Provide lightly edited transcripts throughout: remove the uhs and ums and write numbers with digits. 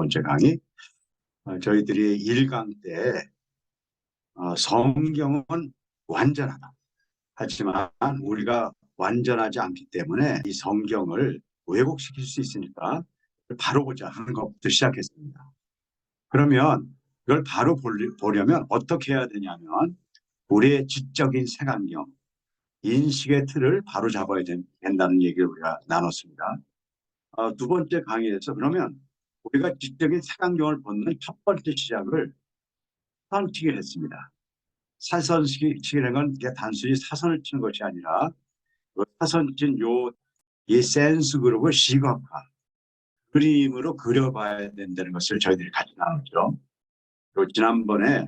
번째 강의. 저희들이 1강 때 성경은 완전하다. 하지만 우리가 완전하지 않기 때문에 이 성경을 왜곡시킬 수 있으니까 바로 보자 하는 것부터 시작했습니다. 그러면 이걸 바로 보려면 어떻게 해야 되냐면 우리의 지적인 색안경, 인식의 틀을 바로 잡아야 된다는 얘기를 우리가 나눴습니다. 두 번째 강의에서 그러면 우리가 지적인 색안경을 벗는 첫 번째 시작을 사선치기를 했습니다. 사선치기라는 건 단순히 사선을 치는 것이 아니라 사선 친 이 센스 그룹을 시각화, 그림으로 그려봐야 된다는 것을 저희들이 같이 나눴죠. 그리고 지난번에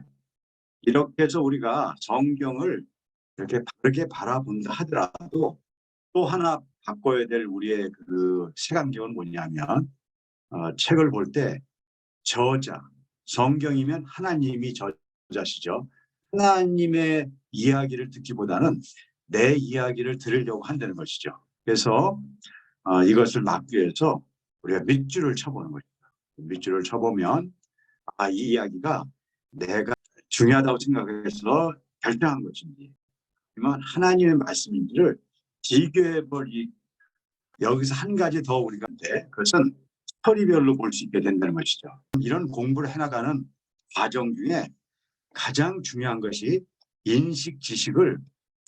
이렇게 해서 우리가 성경을 이렇게 바르게 바라본다 하더라도 또 하나 바꿔야 될 우리의 그 색안경은 뭐냐면 책을 볼 때 저자, 성경이면 하나님이 저자시죠. 하나님의 이야기를 듣기보다는 내 이야기를 들으려고 한다는 것이죠. 그래서 이것을 막기 위해서 우리가 밑줄을 쳐보는 것입니다. 밑줄을 쳐보면 이 이야기가 내가 중요하다고 생각해서 결정한 것인지 아니면 하나님의 말씀인지를 비교해버리 여기서 한 가지 더 우리가 한데 그것은 스토리별로 볼 수 있게 된다는 것이죠. 이런 공부를 해나가는 과정 중에 가장 중요한 것이 인식 지식을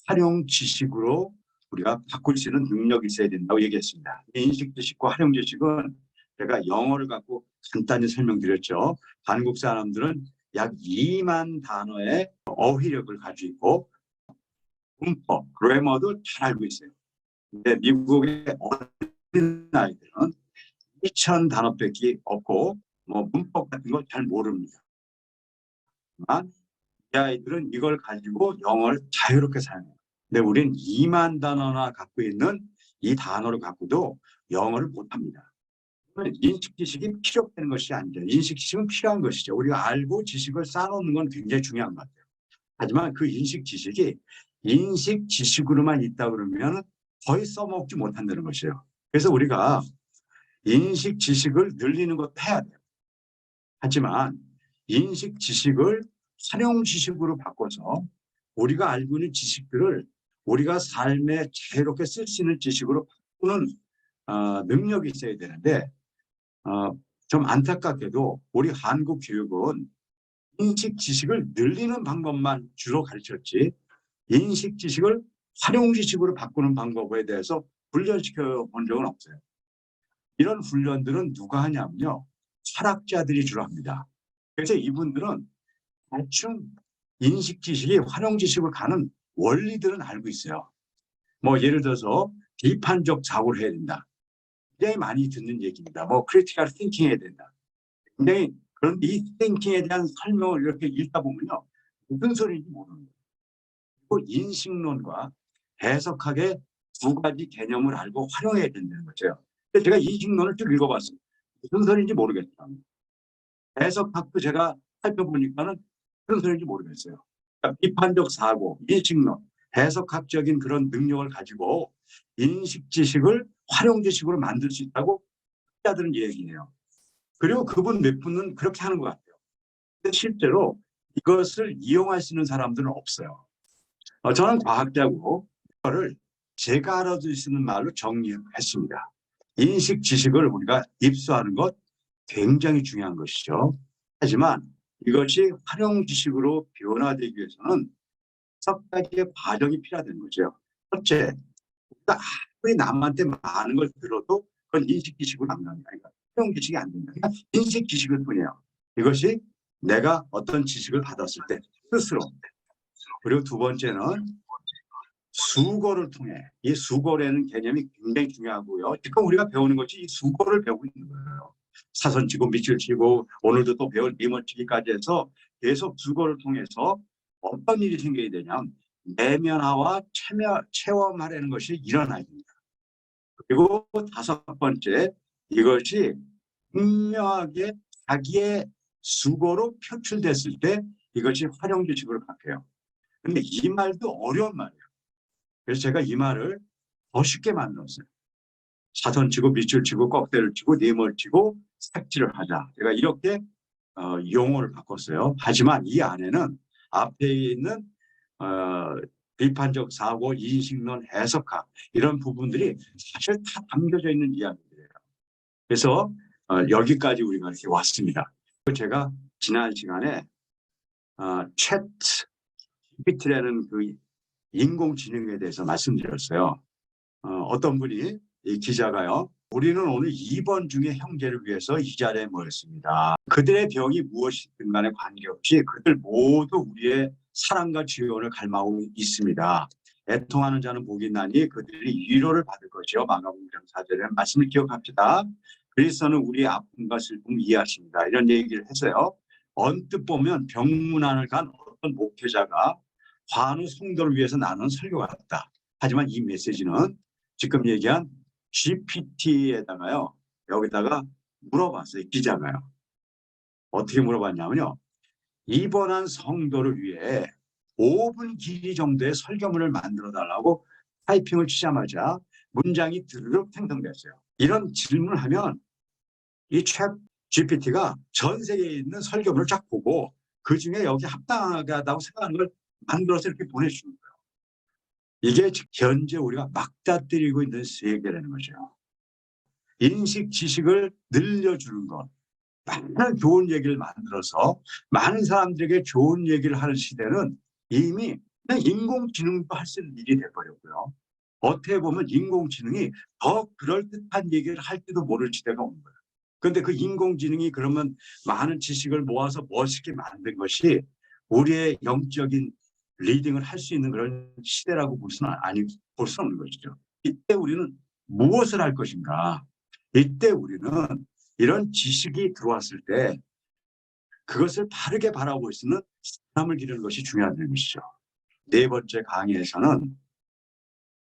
활용 지식으로 우리가 바꿀 수 있는 능력이 있어야 된다고 얘기했습니다. 인식 지식과 활용 지식은 제가 영어를 갖고 간단히 설명드렸죠. 한국 사람들은 약 2만 단어의 어휘력을 가지고 있고 문법, 그래머도 잘 알고 있어요. 근데 미국의 어린 아이들은 2천 단어밖에 없고 문법 같은 거 잘 모릅니다. 하지만 이 아이들은 이걸 가지고 영어를 자유롭게 사용해요. 근데 우린 2만 단어나 갖고 있는 이 단어를 갖고도 영어를 못합니다. 인식 지식이 필요되는 것이 아니죠. 인식 지식은 필요한 것이죠. 우리가 알고 지식을 쌓아놓는 건 굉장히 중요한 것 같아요. 하지만 그 인식 지식이 인식 지식으로만 있다 그러면 거의 써먹지 못한다는 것이에요. 그래서 우리가 인식 지식을 늘리는 것도 해야 돼요. 하지만 인식 지식을 활용 지식으로 바꿔서 우리가 알고 있는 지식들을 우리가 삶에 자유롭게 쓸 수 있는 지식으로 바꾸는 능력이 있어야 되는데 좀 안타깝게도 우리 한국 교육은 인식 지식을 늘리는 방법만 주로 가르쳤지 인식 지식을 활용 지식으로 바꾸는 방법에 대해서 훈련시켜 본 적은 없어요. 이런 훈련들은 누가 하냐면요. 철학자들이 주로 합니다. 그래서 이분들은 대충 인식 지식이 활용 지식으로 가는 원리들은 알고 있어요. 예를 들어서 비판적 사고를 해야 된다. 굉장히 많이 듣는 얘기입니다. 크리티컬 띵킹 해야 된다. 굉장히 그런데 이 띵킹에 대한 설명을 이렇게 읽다 보면요. 무슨 소리인지 모르는 거예요. 그리고 인식론과 해석학의 두 가지 개념을 알고 활용해야 된다는 거죠. 근데 제가 인식론을 쭉 읽어봤어요. 무슨 소리인지 모르겠더라고요. 해석학도 제가 살펴보니까는 무슨 소리인지 모르겠어요. 그러니까 비판적 사고, 인식론, 해석학적인 그런 능력을 가지고 인식 지식을 활용 지식으로 만들 수 있다고 학자들은 얘기해요. 그리고 그분 몇 분은 그렇게 하는 것 같아요. 근데 실제로 이것을 이용할 수 있는 사람들은 없어요. 저는 과학자고 이거를 제가 알아들 수 있는 말로 정리했습니다. 인식 지식을 우리가 입수하는 것 굉장히 중요한 것이죠. 하지만 이것이 활용 지식으로 변화되기 위해서는 석 가지의 과정이 필요하다는 거죠. 첫째, 우리가 아무리 남한테 많은 걸 들어도 그건 인식 지식으로 안 된다. 그러니까 활용 지식이 안 된다. 그러니까 인식 지식일 뿐이에요. 이것이 내가 어떤 지식을 받았을 때 스스로. 그리고 두 번째는 수고를 통해 이 수고라는 개념이 굉장히 중요하고요. 지금 우리가 배우는 것이 이 수고를 배우고 있는 거예요. 사선 치고 밑줄 치고 오늘도 또 배울 리머치기까지 해서 계속 수고를 통해서 어떤 일이 생겨야 되냐면 내면화와 체험하려는 것이 일어나야 됩니다. 그리고 다섯 번째, 이것이 분명하게 자기의 수고로 표출됐을 때 이것이 활용 지식으로 바뀌어요. 근데 이 말도 어려운 말이에요. 그래서 제가 이 말을 더 쉽게 만들었어요. 사선 치고 밑줄 치고 꺽대를 치고 네모를 치고 삭제를 하자. 제가 이렇게 용어를 바꿨어요. 하지만 이 안에는 앞에 있는 비판적 사고, 인식론, 해석학 이런 부분들이 사실 다 담겨져 있는 이야기들이에요. 그래서 여기까지 우리가 이렇게 왔습니다. 제가 지난 시간에 챗 GPT라는 그 인공지능에 대해서 말씀드렸어요. 어떤 분이 이 기자가요. 우리는 오늘 2번 중에 형제를 위해서 이 자리에 모였습니다. 그들의 병이 무엇이든 간에 관계없이 그들 모두 우리의 사랑과 지원을 갈망하고 있습니다. 애통하는 자는 복이 나니 그들이 위로를 받을 것이요. 마가복음 4절에 말씀을 기억합시다. 그리스도는 우리의 아픔과 슬픔을 이해하십니다. 이런 얘기를 해서요. 언뜻 보면 병문안을 간 어떤 목회자가 관우 성도를 위해서 나눈 설교 같다. 하지만 이 메시지는 지금 얘기한 GPT에다가요. 여기다가 물어봤어요. 기자가요. 어떻게 물어봤냐면요. 입원한 성도를 위해 5분 길이 정도의 설교문을 만들어 달라고 타이핑을 치자마자 문장이 드르륵 생성됐어요. 이런 질문을 하면 이 챗 GPT가 전 세계에 있는 설교문을 쫙 보고 그중에 여기 합당하다고 생각하는 걸 만들어서 이렇게 보내주는 거예요. 이게 현재 우리가 막다뜨리고 있는 세계라는 거죠. 인식, 지식을 늘려주는 것. 많은 좋은 얘기를 만들어서 많은 사람들에게 좋은 얘기를 하는 시대는 이미 그냥 인공지능도 할 수 있는 일이 돼버렸고요. 어떻게 보면 인공지능이 더 그럴듯한 얘기를 할지도 모를 시대가 온 거예요. 그런데 그 인공지능이 그러면 많은 지식을 모아서 멋있게 만든 것이 우리의 영적인 리딩을 할 수 있는 그런 시대라고 볼 수는 없는 것이죠. 이때 우리는 무엇을 할 것인가? 이때 우리는 이런 지식이 들어왔을 때 그것을 바르게 바라볼 수 있는 사람을 기르는 것이 중요하다는 것이죠. 네 번째 강의에서는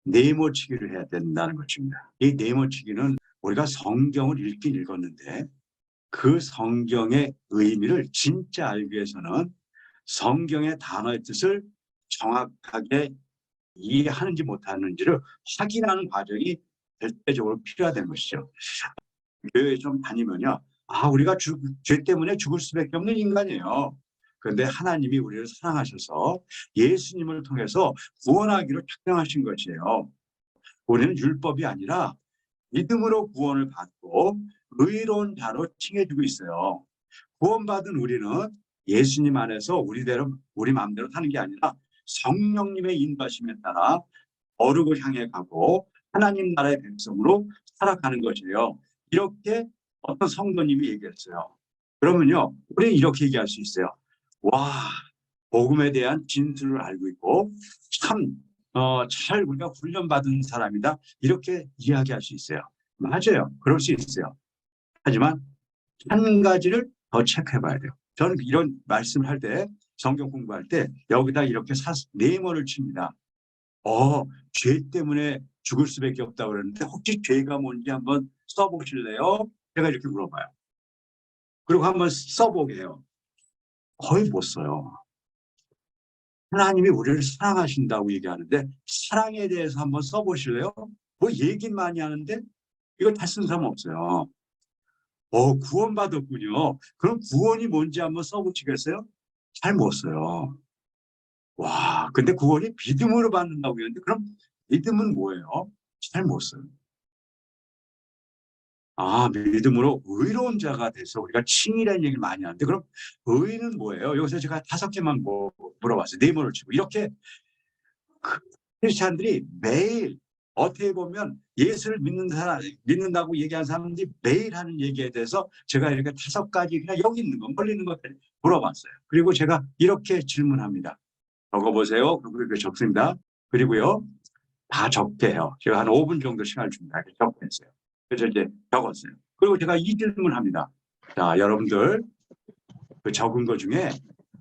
네모치기를 해야 된다는 것입니다. 이 네모치기는 우리가 성경을 읽긴 읽었는데 그 성경의 의미를 진짜 알기 위해서는 성경의 단어의 뜻을 정확하게 이해하는지 못하는지를 확인하는 과정이 절대적으로 필요하다는 것이죠. 교회에 좀 다니면요. 우리가 죄 때문에 죽을 수밖에 없는 인간이에요. 그런데 하나님이 우리를 사랑하셔서 예수님을 통해서 구원하기로 작정하신 것이에요. 우리는 율법이 아니라 믿음으로 구원을 받고 의로운 자로 칭해지고 있어요. 구원받은 우리는 예수님 안에서 우리대로 우리 마음대로 사는 게 아니라 성령님의 인도하심에 따라 거룩을 향해 가고 하나님 나라의 백성으로 살아가는 것이에요. 이렇게 어떤 성도님이 얘기했어요. 그러면요, 우리 이렇게 얘기할 수 있어요. 와, 복음에 대한 진술을 알고 있고 참 잘 우리가 훈련받은 사람이다. 이렇게 이야기할 수 있어요. 맞아요. 그럴 수 있어요. 하지만 한 가지를 더 체크해 봐야 돼요. 저는 이런 말씀을 할 때, 성경 공부할 때 여기다 이렇게 네모를 칩니다. 죄 때문에 죽을 수밖에 없다고 그러는데 혹시 죄가 뭔지 한번 써보실래요? 제가 이렇게 물어봐요. 그리고 한번 써보게 해요. 거의 못 써요. 하나님이 우리를 사랑하신다고 얘기하는데 사랑에 대해서 한번 써보실래요? 뭐 얘기는 많이 하는데 이걸 다 쓴 사람 없어요. 구원받았군요. 그럼 구원이 뭔지 한번 써보시겠어요? 잘 못 써요. 와, 근데 구원이 믿음으로 받는다고 했는데 그럼 믿음은 뭐예요? 잘 못 써요. 믿음으로 의로운 자가 돼서 우리가 칭이라는 얘기를 많이 하는데 그럼 의는 뭐예요? 여기서 제가 5개만 물어봤어요. 네모를 치고 이렇게 크리스찬들이 매일 어떻게 보면 예수를 믿는다고 얘기하는 사람들이 매일 하는 얘기에 대해서 제가 이렇게 5가지 그냥 여기 있는 거 멀리 있는 것들 물어봤어요. 그리고 제가 이렇게 질문합니다. 적어보세요. 그리고 이렇게 적습니다. 그리고요 다 적게 해요. 제가 한 5분 정도 시간을 줍니다. 이렇게 적겠어요. 그래서 이제 적었어요. 그리고 제가 이 질문을 합니다. 자, 여러분들 그 적은 것 중에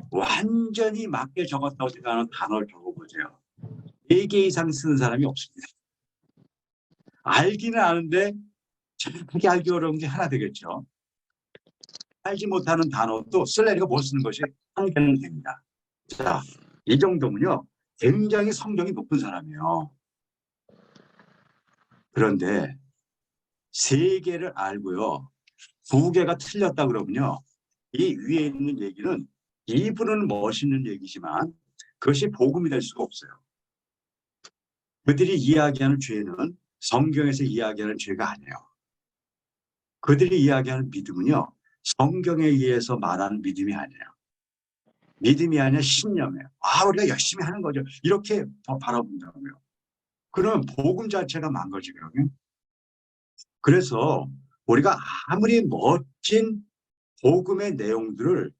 완전히 맞게 적었다고 생각하는 단어를 적어보세요. 4개 이상 쓰는 사람이 없습니다. 알기는 아는데 정확하게 알기 어려운 게 하나 되겠죠. 알지 못하는 단어도 쓸래니까 못 쓰는 것이 한 개는 됩니다. 자, 이 정도면요. 굉장히 성적이 높은 사람이에요. 그런데 3개를 알고요. 두 개가 틀렸다 그러면요. 이 위에 있는 얘기는 입으로는 멋있는 얘기지만 그것이 복음이 될 수가 없어요. 그들이 이야기하는 죄는 성경에서 이야기하는 죄가 아니에요. 그들이 이야기하는 믿음은요. 성경에 의해서 말하는 믿음이 아니에요. 믿음이 아니라 신념이에요. 우리가 열심히 하는 거죠. 이렇게 바라본다고요. 그러면 복음 자체가 망가지거든요. 그래서 우리가 아무리 멋진 복음의 내용들을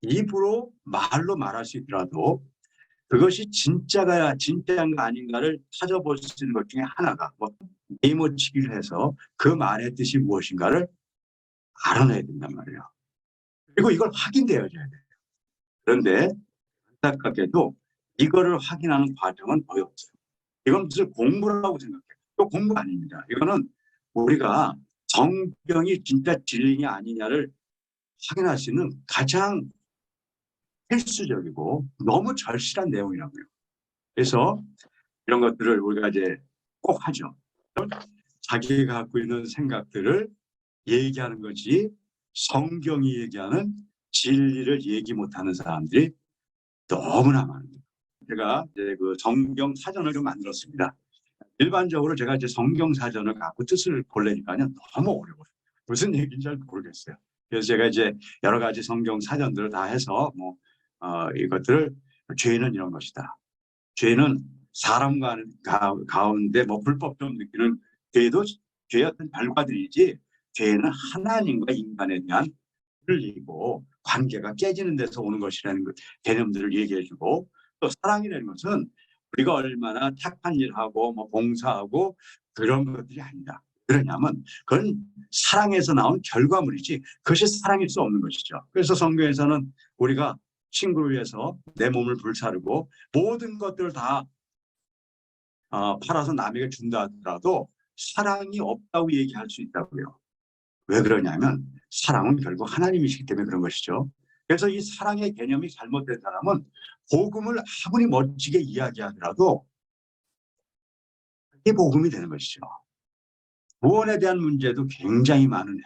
입으로 말로 말할 수 있더라도 그것이 진짜인가 아닌가를 찾아볼 수 있는 것 중에 하나가 메모치기를 해서 그 말의 뜻이 무엇인가를 알아내야 된단 말이에요. 그리고 이걸 확인되어져야 돼요. 그런데 안타깝게도 이거를 확인하는 과정은 거의 없어요. 이건 무슨 공부라고 생각해요. 또 공부 아닙니다. 이거는 우리가 성경이 진짜 진리냐 아니냐를 확인할 수 있는 가장 필수적이고 너무 절실한 내용이라고요. 그래서 이런 것들을 우리가 이제 꼭 하죠. 자기가 갖고 있는 생각들을 얘기하는 것이 성경이 얘기하는 진리를 얘기 못하는 사람들이 너무나 많습니다. 제가 이제 그 성경 사전을 좀 만들었습니다. 일반적으로 제가 이제 성경 사전을 갖고 뜻을 보려니까요 너무 어려워요. 무슨 얘기인지 잘 모르겠어요. 그래서 제가 이제 여러 가지 성경 사전들을 다 해서 이것들을 죄는 이런 것이다. 죄는 사람 가운데 불법 좀 느끼는 죄도 죄의 어떤 결과들이지 죄는 하나님과 인간에 대한 흘리고 관계가 깨지는 데서 오는 것이라는 개념들을 얘기해주고 또 사랑이라는 것은 우리가 얼마나 착한 일하고 봉사하고 그런 것들이 아니다. 그러냐면 그건 사랑에서 나온 결과물이지 그것이 사랑일 수 없는 것이죠. 그래서 성경에서는 우리가 친구를 위해서 내 몸을 불사르고 모든 것들을 다 팔아서 남에게 준다 하더라도 사랑이 없다고 얘기할 수 있다고요. 왜 그러냐면 사랑은 결국 하나님이시기 때문에 그런 것이죠. 그래서 이 사랑의 개념이 잘못된 사람은 복음을 아무리 멋지게 이야기하더라도 그게 복음이 되는 것이죠. 구원에 대한 문제도 굉장히 많은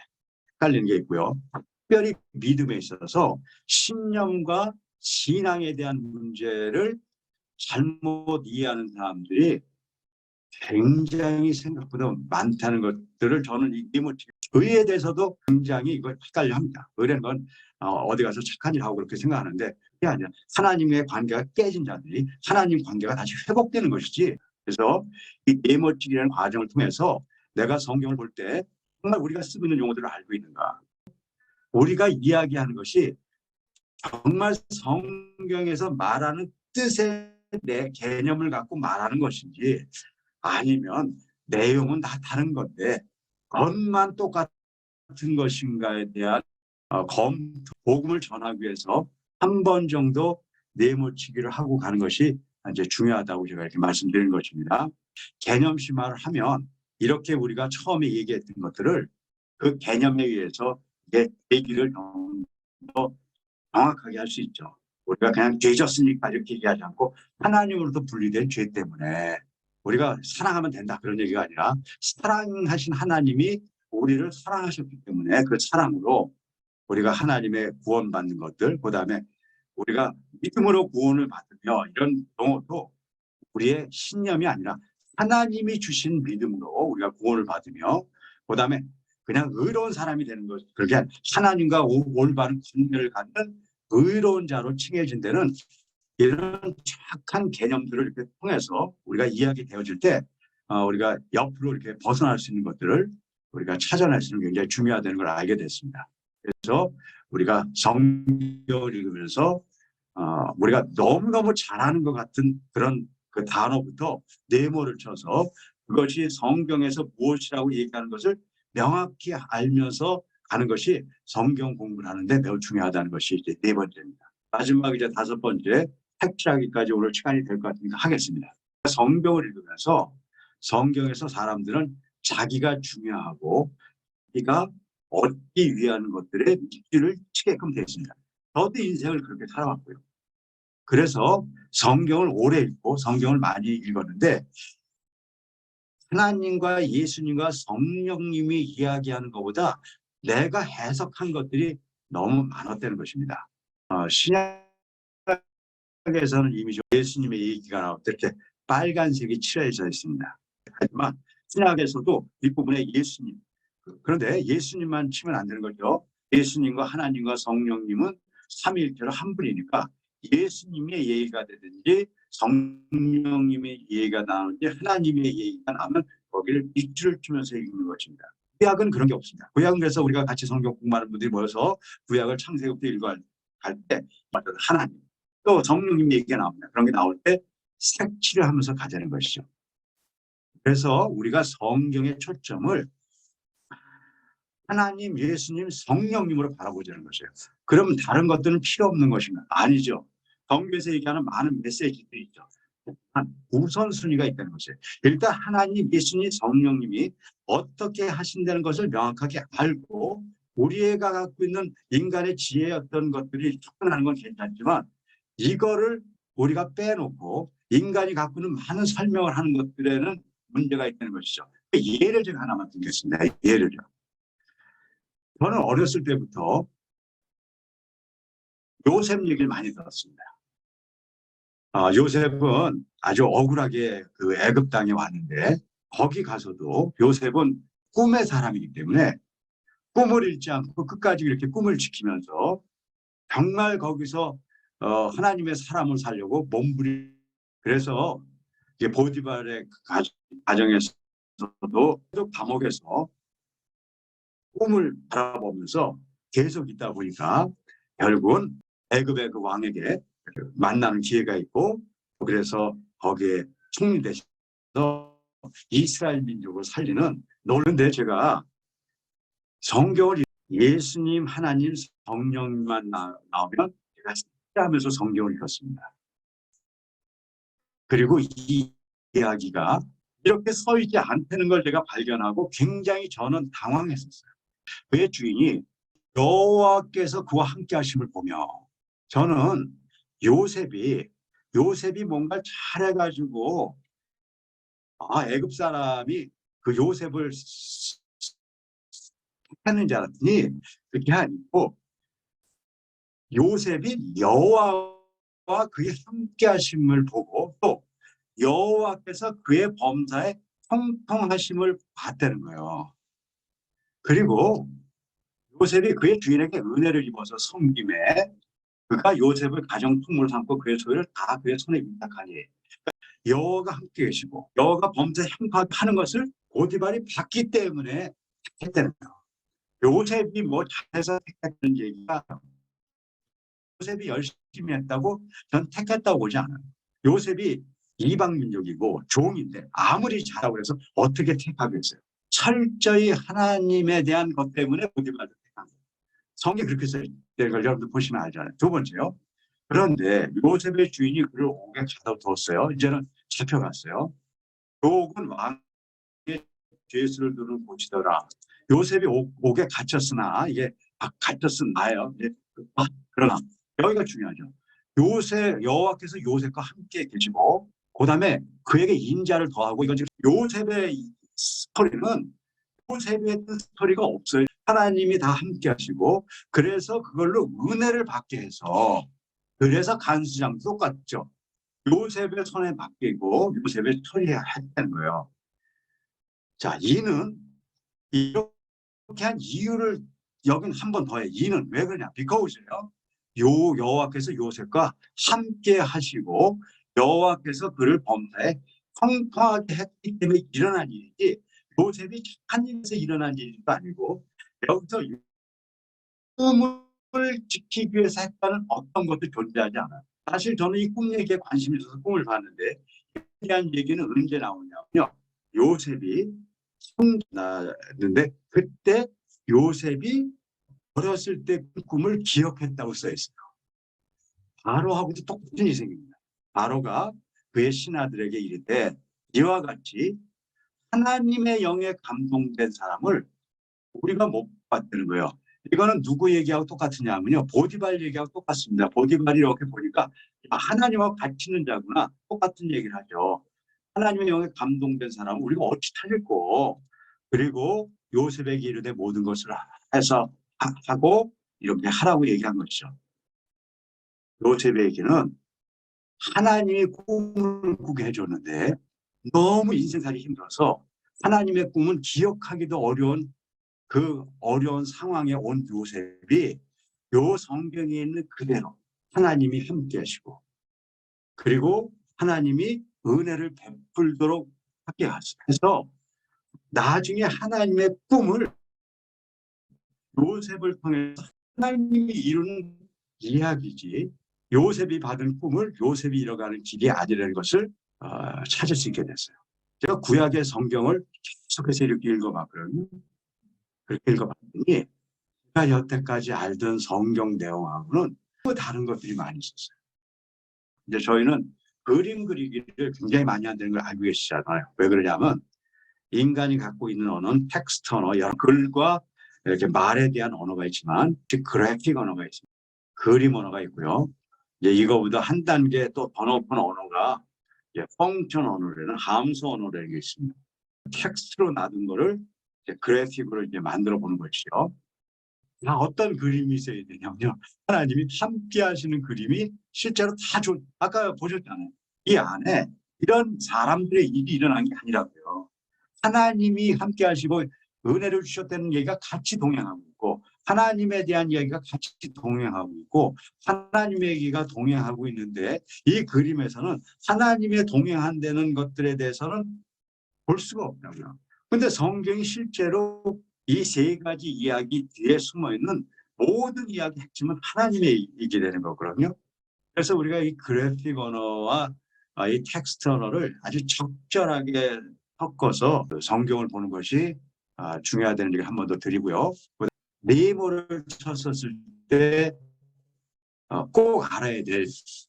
헷갈리는 게 있고요. 특별히 믿음에 있어서 신념과 신앙에 대한 문제를 잘못 이해하는 사람들이 굉장히 생각보다 많다는 것들을 저는 이 의에 대해서도 굉장히 이걸 헷갈려 합니다. 의라는 건 어디 가서 착한 일 하고 그렇게 생각하는데 그게 아니라 하나님의 관계가 깨진 자들이 하나님 관계가 다시 회복되는 것이지. 그래서 이 메모치기라는 과정을 통해서 내가 성경을 볼 때 정말 우리가 쓰고 있는 용어들을 알고 있는가, 우리가 이야기하는 것이 정말 성경에서 말하는 뜻의 내 개념을 갖고 말하는 것인지 아니면 내용은 다 다른 건데 겉만 똑같은 것인가에 대한 검토, 복음을 전하기 위해서 한 번 정도 네모치기를 하고 가는 것이 이제 중요하다고 제가 이렇게 말씀드리는 것입니다. 개념 심화를 하면 이렇게 우리가 처음에 얘기했던 것들을 그 개념에 의해서 얘기를 더 정확하게 할 수 있죠. 우리가 그냥 죄졌으니까 이렇게 얘기하지 않고 하나님으로부터 분리된 죄 때문에 우리가 사랑하면 된다 그런 얘기가 아니라 사랑하신 하나님이 우리를 사랑하셨기 때문에 그 사랑으로 우리가 하나님의 구원받는 것들, 그다음에 우리가 믿음으로 구원을 받으며 이런 경우도 우리의 신념이 아니라 하나님이 주신 믿음으로 우리가 구원을 받으며 그다음에 그냥 의로운 사람이 되는 것, 그렇게 하나님과 올바른 관계를 갖는 의로운 자로 칭해진 데는 이런 착한 개념들을 이렇게 통해서 우리가 이야기 되어질 때 우리가 옆으로 이렇게 벗어날 수 있는 것들을 우리가 찾아낼 수 있는 굉장히 중요하다는 걸 알게 됐습니다. 그래서 우리가 성경을 읽으면서 우리가 너무너무 잘하는 것 같은 그런 그 단어부터 네모를 쳐서 그것이 성경에서 무엇이라고 얘기하는 것을 명확히 알면서 가는 것이 성경 공부를 하는데 매우 중요하다는 것이 이제 네 번째입니다. 마지막 이제 다섯 번째 팩트하기까지 오늘 시간이 될 것 같으니까 하겠습니다. 성경을 읽으면서 성경에서 사람들은 자기가 중요하고 자기가 얻기 위한 것들에 밑줄을 치게끔 되어 있습니다. 저도 인생을 그렇게 살아왔고요. 그래서 성경을 오래 읽고 성경을 많이 읽었는데 하나님과 예수님과 성령님이 이야기하는 것보다 내가 해석한 것들이 너무 많았다는 것입니다. 신약에서는 이미 예수님의 얘기가 나올 때 이렇게 빨간색이 칠해져 있습니다. 하지만 신약에서도 뒷부분에 예수님, 그런데 예수님만 치면 안 되는 거죠. 예수님과 하나님과 성령님은 삼위일체로 한 분이니까 예수님의 예의가 되든지 성령님의 예의가 나오든지 하나님의 예의가 나오면 거기를 밑줄을 치면서 읽는 것입니다. 구약은 그런 게 없습니다. 구약은 그래서 우리가 같이 성경 공부하는 분들이 모여서 구약을 창세기부터 읽어갈 때 하나님 또 성령님 얘기가 나옵니다. 그런 게 나올 때 색칠을 하면서 가자는 것이죠. 그래서 우리가 성경의 초점을 하나님, 예수님, 성령님으로 바라보자는 것이에요. 그럼 다른 것들은 필요 없는 것인가? 아니죠. 성경에서 얘기하는 많은 메시지들이 있죠. 우선순위가 있다는 것이에요. 일단 하나님, 예수님, 성령님이 어떻게 하신다는 것을 명확하게 알고 우리가 갖고 있는 인간의 지혜의 어떤 것들이 접근하는 건 괜찮지만 이거를 우리가 빼놓고 인간이 갖고 있는 많은 설명을 하는 것들에는 문제가 있다는 것이죠. 예를 제가 하나만 드리겠습니다. 예를요. 저는 어렸을 때부터 요셉 얘기를 많이 들었습니다. 요셉은 아주 억울하게 그 애굽 땅에 왔는데 거기 가서도 요셉은 꿈의 사람이기 때문에 꿈을 잃지 않고 끝까지 이렇게 꿈을 지키면서 정말 거기서 하나님의 사람을 살려고 몸부림. 그래서 이제 보디발의 가정에서도 감옥에서 꿈을 바라보면서 계속 있다 보니까 결국은 애굽의 그 왕에게 만나는 기회가 있고 그래서 거기에 총리되셔서 이스라엘 민족을 살리는 놀는데 제가 성경을 예수님, 하나님, 성령만 나오면 제가 하면서 성경을 읽었습니다. 그리고 이 이야기가 이렇게 서 있지 않다는 걸 제가 발견하고 굉장히 저는 당황했었어요. 그의 주인이 여호와께서 그와 함께 하심을 보며 저는 요셉이 뭔가 잘해가지고 애굽 사람이 그 요셉을 했는 줄 알았더니 그게 아니고 요셉이 여호와와 그의 함께 하심을 보고 또 여호와께서 그의 범사에 형통하심을 봤다는 거예요. 그리고 요셉이 그의 주인에게 은혜를 입어서 섬김에 그가 요셉을 가정 통물로 삼고 그의 소유를 다 그의 손에 위탁하니 여호와가 함께 계시고 여호와가 범사에 형통하는 것을 보디발이 봤기 때문에 택했다는 거예요. 요셉이 뭐 잘해서 택했다는 얘기가 요셉이 열심히 했다고 전 택했다고 보지 않아요. 요셉이 이방 민족이고 종인데 아무리 잘하고 해서 어떻게 택하겠어요. 철저히 하나님에 대한 것 때문에 보디발을 택한 거예요. 성경이 그렇게 써있는 걸 여러분들 보시면 알잖아요. 두 번째요. 그런데 요셉의 주인이 그를 옥에 가둬뒀어요. 이제는 잡혀갔어요. 옥은 왕의 죄수를 두는 곳이더라. 요셉이 옥에 갇혔으나 이게 갇혔은 나예요. 그러나 여기가 중요하죠. 여호와께서 요셉과 함께 계시고 그다음에 그에게 인자를 더하고 이건 지금 요셉의 스토리는 요셉의 스토리가 없어요. 하나님이 다 함께 하시고 그래서 그걸로 은혜를 받게 해서 그래서 간수장 똑같죠. 요셉의 손에 맡기고 요셉의 처리해야 했다는 거예요. 자, 이는 이렇게 한 이유를 여긴 한 번 더해. 이는 왜 그러냐? because요. 여호와께서 요셉과 함께 하시고 여호와께서 그를 범사에 형통하게 했기 때문에 일어난 일이지 요셉이 착한 일에서 일어난 일도 아니고 여기서 꿈을 지키기 위해서 했다는 어떤 것도 존재하지 않아요. 사실 저는 이 꿈 얘기에 관심이 있어서 꿈을 봤는데 이 대한 얘기는 언제 나오냐면요. 요셉이 성났는데 그때 요셉이 어렸을 때 그 꿈을 기억했다고 써 있어요. 바로하고도 똑같은 인생입니다. 바로가 그의 신하들에게 이르되 이와 같이 하나님의 영에 감동된 사람을 우리가 못 봤다는 거예요. 이거는 누구 얘기하고 똑같으냐면요. 보디발 얘기하고 똑같습니다. 보디발이 이렇게 보니까 하나님하고 같이 있는 자구나. 똑같은 얘기를 하죠. 하나님의 영에 감동된 사람은 우리가 어찌 찾을꼬. 그리고 요셉에게 이르되 모든 것을 해서 하고 이렇게 하라고 얘기한 것이죠. 요셉에게는 하나님의 꿈을 꾸게 해줬는데 너무 인생살이 힘들어서 하나님의 꿈은 기억하기도 어려운 그 어려운 상황에 온 요셉이 요 성경에 있는 그대로 하나님이 함께 하시고 그리고 하나님이 은혜를 베풀도록 하게 해서 나중에 하나님의 꿈을 요셉을 통해서 하나님이 이루는 이야기지 요셉이 받은 꿈을 요셉이 이뤄가는 길이 아니라는 것을 찾을 수 있게 됐어요. 제가 구약의 성경을 계속해서 이렇게 읽어봤거든요. 그렇게 읽어봤더니 제가 여태까지 알던 성경 내용하고는 또 다른 것들이 많이 있었어요. 이제 저희는 그림 그리기를 굉장히 많이 한다는 걸 알고 계시잖아요. 왜 그러냐면 인간이 갖고 있는 언어는 텍스트 언어, 여러 글과 이렇게 말에 대한 언어가 있지만 그래픽 언어가 있습니다. 그림 언어가 있고요. 이제 이거보다 한 단계 또 더 높은 언어가 펑션 언어라는 함수 언어라는 게 있습니다. 텍스트로 놔둔 거를 이제 그래픽으로 이제 만들어 보는 것이죠. 어떤 그림이 있어야 되냐면요. 하나님이 함께 하시는 그림이 실제로 다 아까 보셨잖아요. 이 안에 이런 사람들의 일이 일어난 게 아니라고요. 하나님이 함께 하시고 은혜를 주셨다는 얘기가 같이 동행하고 있고 하나님에 대한 이야기가 같이 동행하고 있고 하나님의 얘기가 동행하고 있는데 이 그림에서는 하나님의 동행한다는 것들에 대해서는 볼 수가 없다고요. 근데 성경이 실제로 이 세 가지 이야기 뒤에 숨어있는 모든 이야기 핵심은 하나님의 얘기 되는 거거든요. 그래서 우리가 이 그래픽 언어와 이 텍스트 언어를 아주 적절하게 섞어서 성경을 보는 것이 중요하다는 얘기를 한 번 더 드리고요. 네모를 쳤었을 때 꼭 알아야 될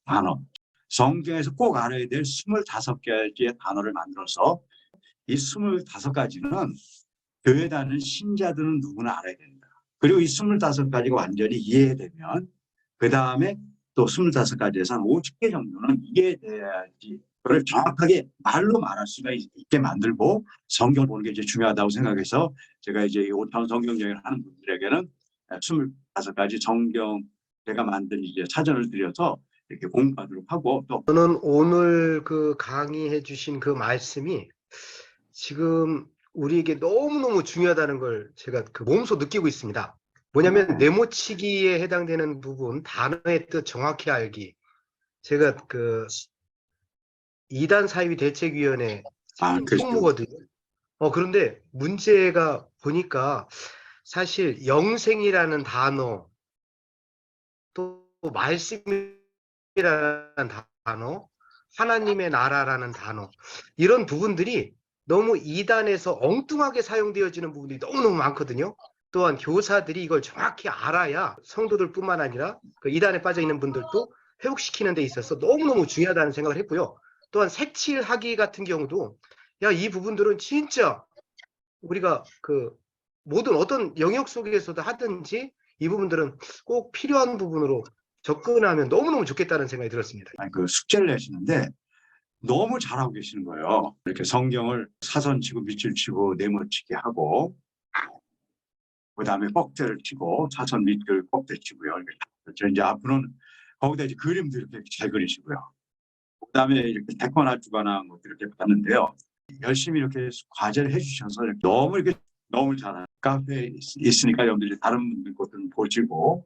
단어, 성경에서 꼭 알아야 될 25가지의 단어를 만들어서 이 25가지는 교회 다니는 신자들은 누구나 알아야 된다. 그리고 이 25가지가 완전히 이해되면 그 다음에 또 25가지에서 한 50개 정도는 이해돼야지 그걸 정확하게 말로 말할 수가 있게 만들고 성경을 보는 게 이제 중요하다고 생각해서 제가 이제 5편 성경 여행을 하는 분들에게는 25가지 성경 제가 만든 이제 사전을 드려서 이렇게 공부하도록 하고 또 저는 오늘 그 강의해 주신 그 말씀이 지금 우리에게 너무너무 중요하다는 걸 제가 그 몸소 느끼고 있습니다. 뭐냐면 네모치기에 해당되는 부분, 단어의 뜻 정확히 알기. 제가 그 이단 사이비 대책위원회 총무거든요. 그런데 문제가 보니까 사실 영생이라는 단어, 또 말씀이라는 단어, 하나님의 나라라는 단어, 이런 부분들이 너무 이단에서 엉뚱하게 사용되어지는 부분이 너무너무 많거든요. 또한 교사들이 이걸 정확히 알아야 성도들뿐만 아니라 그 이단에 빠져 있는 분들도 회복시키는 데 있어서 너무너무 중요하다는 생각을 했고요. 또한 색칠하기 같은 경우도 이 부분들은 진짜 우리가 그 모든 어떤 영역 속에서도 하든지 이 부분들은 꼭 필요한 부분으로 접근하면 너무너무 좋겠다는 생각이 들었습니다. 그 숙제를 내시는데 너무 잘하고 계시는 거예요. 이렇게 성경을 사선 치고 밑줄 치고 네모치기 하고 그 다음에 꼭대를 치고 사선 밑줄 꼭대 치고요. 저 이제 앞으로는 거기다 이제 그림도 이렇게 잘 그리시고요. 그 다음에 이렇게 태권아 주관한 것들 이렇게 봤는데요. 열심히 이렇게 과제를 해주셔서 너무 이렇게 너무 잘하는 카페에 있으니까 여러분들이 다른 분들 것들은 보시고